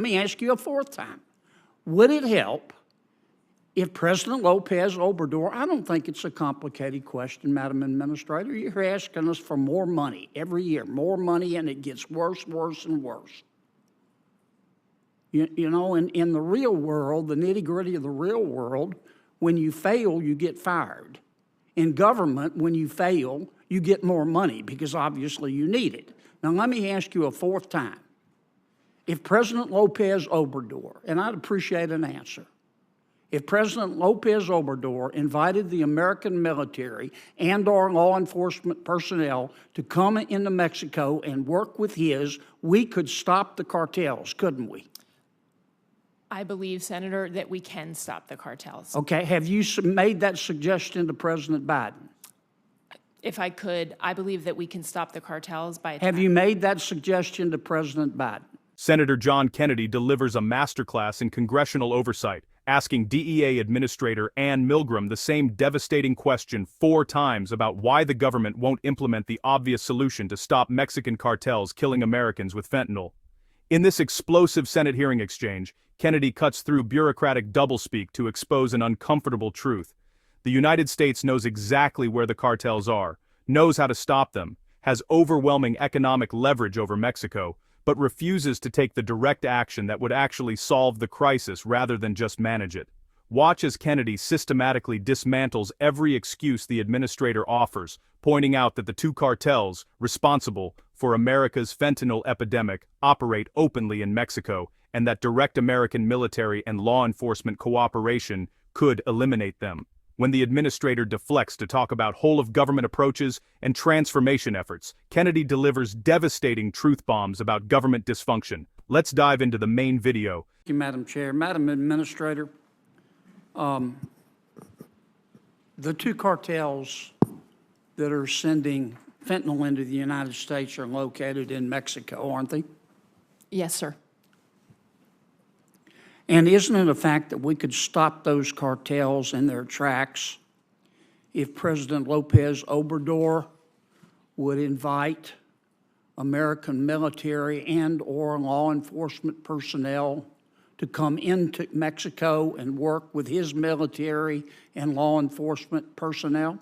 Let me ask you a fourth time. Would it help if President Lopez Obrador, I don't think it's a complicated question, Madam Administrator. You're asking us for more money every year, more money, and it gets worse, worse, and worse. You know, in the real world, the nitty-gritty of the real world, when you fail, you get fired. In government, when you fail, you get more money because obviously you need it. Now, let me ask you a fourth time. If President Lopez Obrador, and I'd appreciate an answer, if President Lopez Obrador invited the American military and our law enforcement personnel to come into Mexico and work with his, we could stop the cartels, couldn't we? I believe, Senator, that we can stop the cartels. Okay, have you made that suggestion to President Biden? If I could, I believe that we can stop the cartels by... Have you made that suggestion to President Biden? Senator John Kennedy delivers a masterclass in congressional oversight, asking DEA Administrator Ann Milgram the same devastating question 4 times about why the government won't implement the obvious solution to stop Mexican cartels killing Americans with fentanyl. In this explosive Senate hearing exchange, Kennedy cuts through bureaucratic doublespeak to expose an uncomfortable truth. The United States knows exactly where the cartels are, knows how to stop them, has overwhelming economic leverage over Mexico, but refuses to take the direct action that would actually solve the crisis rather than just manage it. Watch as Kennedy systematically dismantles every excuse the administrator offers, pointing out that the 2 cartels responsible for America's fentanyl epidemic operate openly in Mexico, and that direct American military and law enforcement cooperation could eliminate them. When the administrator deflects to talk about whole-of-government approaches and transformation efforts, Kennedy delivers devastating truth bombs about government dysfunction. Let's dive into the main video. Thank you, Madam Chair. Madam Administrator, the 2 cartels that are sending fentanyl into the United States are located in Mexico, aren't they? Yes, sir. And isn't it a fact that we could stop those cartels in their tracks if President Lopez Obrador would invite American military and or law enforcement personnel to come into Mexico and work with his military and law enforcement personnel?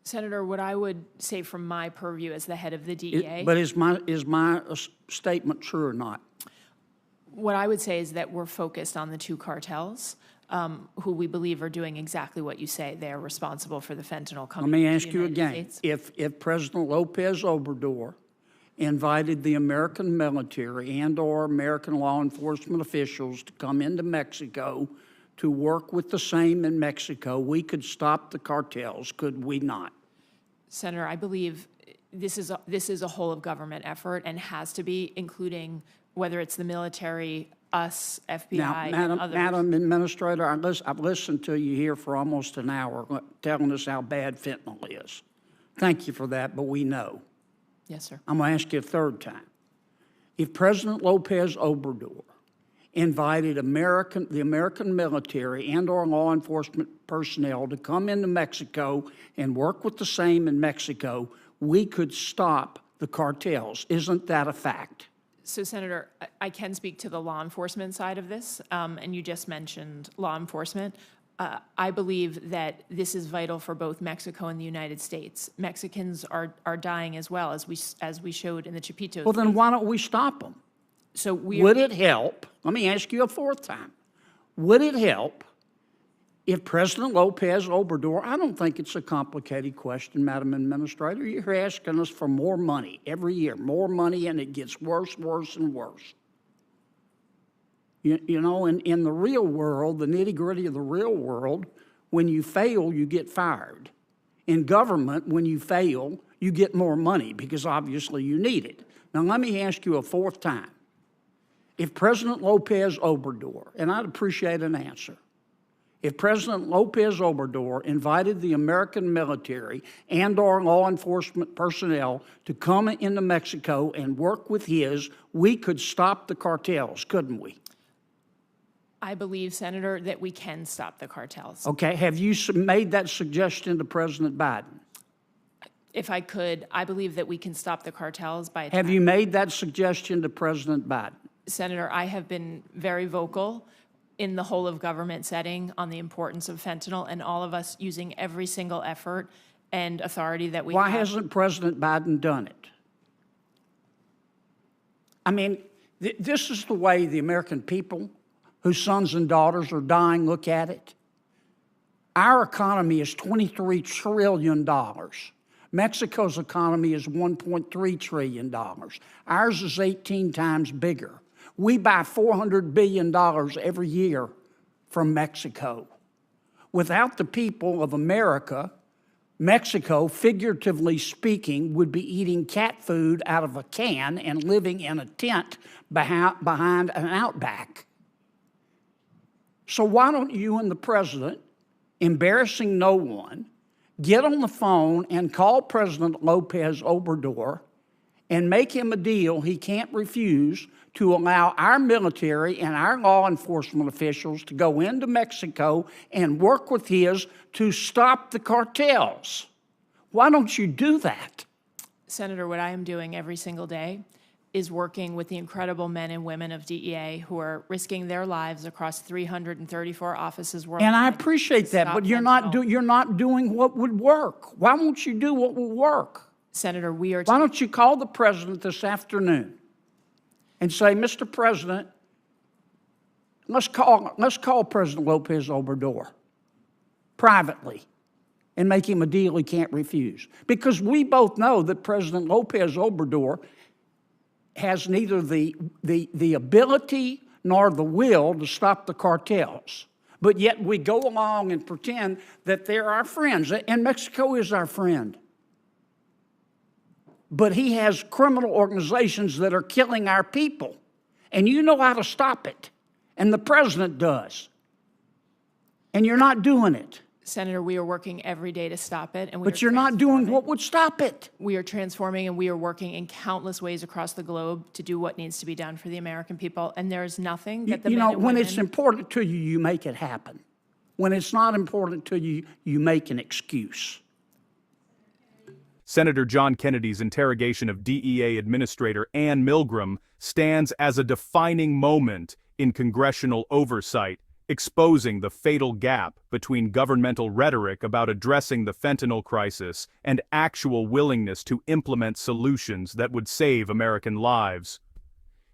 Senator, what I would say from my purview as the head of the DEA... But is my statement true or not? What I would say is that we're focused on the 2 cartels, who we believe are doing exactly what you say. They are responsible for the fentanyl coming Let me into ask the you United again. States. If President Lopez Obrador invited the American military and or American law enforcement officials to come into Mexico to work with the same in Mexico, we could stop the cartels, could we not? Senator, I believe this is a whole of government effort and has to be, including whether it's the military, us, FBI, now, and others. Madam Administrator, I've listened to you here for almost an hour telling us how bad fentanyl is. Thank you for that, but we know. Yes, sir. I'm going to ask you a third time. If President Lopez Obrador invited the American military and or law enforcement personnel to come into Mexico and work with the same in Mexico, we could stop the cartels. Isn't that a fact? So, Senator, I can speak to the law enforcement side of this, and you just mentioned law enforcement. I believe that this is vital for both Mexico and the United States. Mexicans are dying as well, as we showed in the Chapitos. Well, then why don't we stop them? So would it help? Let me ask you a fourth time. Would it help if President Lopez Obrador, I don't think it's a complicated question, Madam Administrator. You're asking us for more money every year, more money, and it gets worse, worse, and worse. You know, in the real world, the nitty-gritty of the real world, when you fail, you get fired. In government, when you fail, you get more money because obviously you need it. Now, let me ask you a fourth time. If President Lopez Obrador, and I'd appreciate an answer, if President Lopez Obrador invited the American military and or law enforcement personnel to come into Mexico and work with his, we could stop the cartels, couldn't we? I believe, Senator, that we can stop the cartels. Okay, have you made that suggestion to President Biden? If I could, I believe that we can stop the cartels by... Have you made that suggestion to President Biden? Senator, I have been very vocal in the whole of government setting on the importance of fentanyl, and all of us using every single effort and authority that we Why have. hasn't President Biden done it? I mean, this is the way the American people, whose sons and daughters are dying, look at it. Our economy is $23 trillion. Mexico's economy is $1.3 trillion. Ours is 18 times bigger. We buy $400 billion every year from Mexico. Without the people of America, Mexico, figuratively speaking, would be eating cat food out of a can and living in a tent behind an outback. So why don't you and the president, embarrassing no one, get on the phone and call President Lopez Obrador and make him a deal he can't refuse to allow our military and our law enforcement officials to go into Mexico and work with his to stop the cartels? Why don't you do that? Senator, what I am doing every single day is working with the incredible men and women of DEA who are risking their lives across 334 offices worldwide. And I appreciate that, but you're not doing what would work. Why won't you do what will work? Senator, we are. Why don't you call the president this afternoon and say, Mr. President, let's call President Lopez Obrador privately and make him a deal he can't refuse. Because we both know that President Lopez Obrador has neither the ability nor the will to stop the cartels. But yet we go along and pretend that they're our friends, and Mexico is our friend. But he has criminal organizations that are killing our people, and you know how to stop it, and the president does, and you're not doing it. Senator, we are working every day to stop it. But you're not doing what would stop it. We are transforming, and we are working in countless ways across the globe to do what needs to be done for the American people. And there is nothing that the men and when women... it's important to you, you make it happen. When it's not important to you, you make an excuse. Senator John Kennedy's interrogation of DEA Administrator Ann Milgram stands as a defining moment in congressional oversight, exposing the fatal gap between governmental rhetoric about addressing the fentanyl crisis and actual willingness to implement solutions that would save American lives.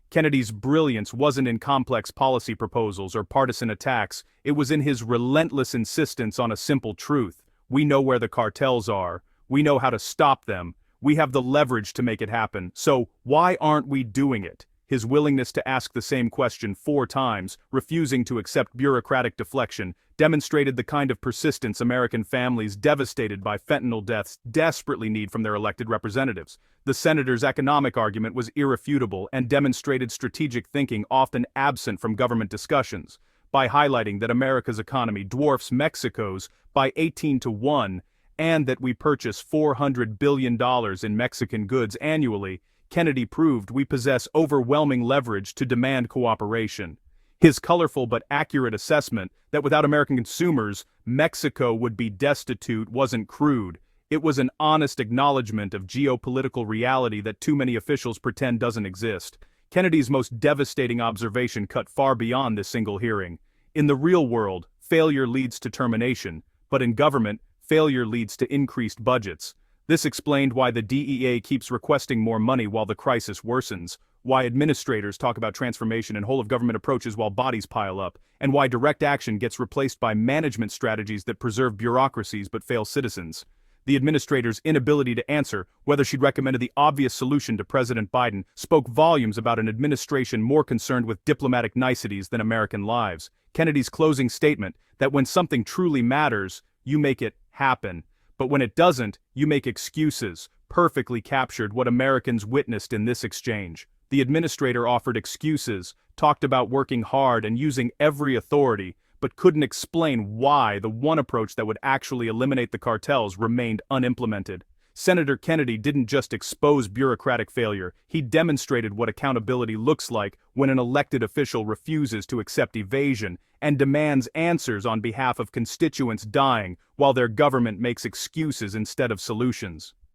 Kennedy's brilliance wasn't in complex policy proposals or partisan attacks, it was in his relentless insistence on a simple truth. We know where the cartels are, we know how to stop them, we have the leverage to make it happen, so why aren't we doing it? His willingness to ask the same question 4 times, refusing to accept bureaucratic deflection, demonstrated the kind of persistence American families devastated by fentanyl deaths desperately need from their elected representatives. The senator's economic argument was irrefutable and demonstrated strategic thinking often absent from government discussions. By highlighting that America's economy dwarfs Mexico's by 18-1, and that we purchase $400 billion in Mexican goods annually, Kennedy proved we possess overwhelming leverage to demand cooperation. His colorful but accurate assessment that without American consumers, Mexico would be destitute wasn't crude. It was an honest acknowledgement of geopolitical reality that too many officials pretend doesn't exist. Kennedy's most devastating observation cut far beyond this single hearing. In the real world, failure leads to termination, but in government, failure leads to increased budgets. This explained why the DEA keeps requesting more money while the crisis worsens, why administrators talk about transformation and whole-of-government approaches while bodies pile up, and why direct action gets replaced by management strategies that preserve bureaucracies but fail citizens. The administrator's inability to answer whether she'd recommended the obvious solution to President Biden spoke volumes about an administration more concerned with diplomatic niceties than American lives. Kennedy's closing statement that when something truly matters, you make it happen. But when it doesn't, you make excuses, perfectly captured what Americans witnessed in this exchange. The administrator offered excuses, talked about working hard and using every authority, but couldn't explain why the one approach that would actually eliminate the cartels remained unimplemented. Senator Kennedy didn't just expose bureaucratic failure, he demonstrated what accountability looks like when an elected official refuses to accept evasion and demands answers on behalf of constituents dying while their government makes excuses instead of solutions.